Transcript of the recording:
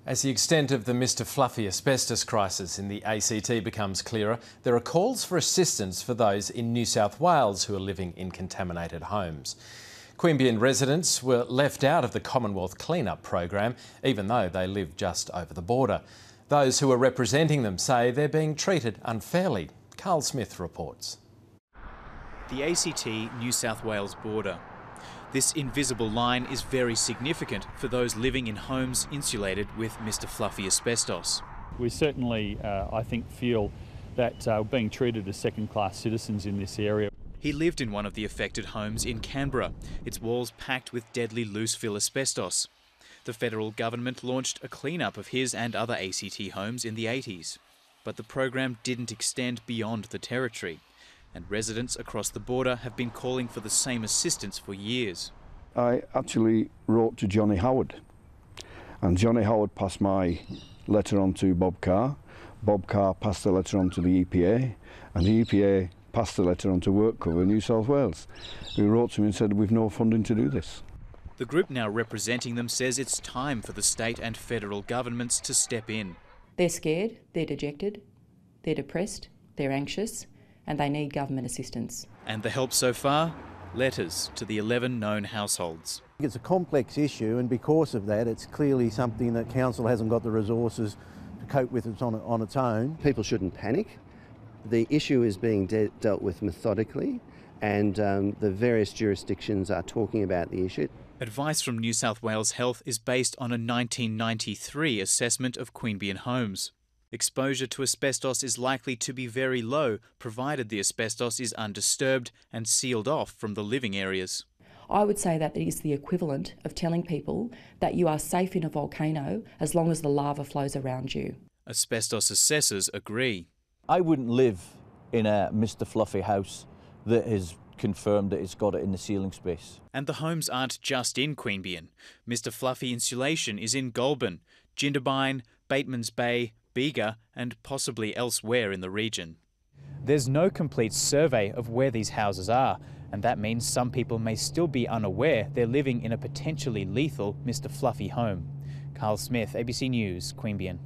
As the extent of the Mr Fluffy asbestos crisis in the ACT becomes clearer, there are calls for assistance for those in New South Wales who are living in contaminated homes. Queanbeyan residents were left out of the Commonwealth clean-up program, even though they live just over the border. Those who are representing them say they're being treated unfairly. Carl Smith reports. The ACT-New South Wales border. This invisible line is very significant for those living in homes insulated with Mr Fluffy asbestos. We certainly, I think, feel that we're being treated as second-class citizens in this area. He lived in one of the affected homes in Canberra, its walls packed with deadly loose-fill asbestos. The federal government launched a clean-up of his and other ACT homes in the 80s. But the program didn't extend beyond the territory, and residents across the border have been calling for the same assistance for years. I actually wrote to Johnny Howard, and Johnny Howard passed my letter on to Bob Carr. Bob Carr passed the letter on to the EPA, and the EPA passed the letter on to WorkCover New South Wales, who wrote to me and said we've no funding to do this. The group now representing them says it's time for the state and federal governments to step in. They're scared, they're dejected, they're depressed, they're anxious, and they need government assistance. And the help so far? Letters to the 11 known households. It's a complex issue, and because of that, it's clearly something that Council hasn't got the resources to cope with it on its own. People shouldn't panic. The issue is being dealt with methodically, and the various jurisdictions are talking about the issue. Advice from New South Wales Health is based on a 1993 assessment of Queanbeyan homes. Exposure to asbestos is likely to be very low, provided the asbestos is undisturbed and sealed off from the living areas. I would say that it is the equivalent of telling people that you are safe in a volcano as long as the lava flows around you. Asbestos assessors agree. I wouldn't live in a Mr Fluffy house that is confirmed that it's got it in the ceiling space. And the homes aren't just in Queanbeyan. Mr Fluffy insulation is in Goulburn, Jindabyne, Batemans Bay, Bega and possibly elsewhere in the region. There's no complete survey of where these houses are, and that means some people may still be unaware they're living in a potentially lethal Mr Fluffy home. Carl Smith, ABC News, Queanbeyan.